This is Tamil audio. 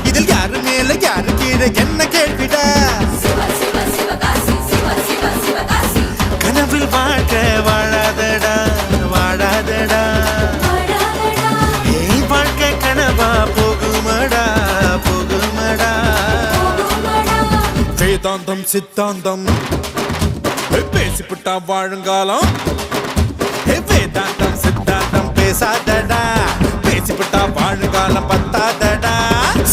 இதில் யாரு மேல யாரு கீழே என்ன கேள்விடா கனவில் வாழ்க்க வாழாதடா வாழாதடா ஏன் வாழ்க்கை கனவா போகுமடா போகுமடா வேதாந்தம் சித்தாந்தம் பேசிவிட்டா வாழுங்காலம் வேதாந்தம் சித்தாந்தம் பேசாதடா பேசிவிட்டா வாழுங்காலம் பத்தாதடா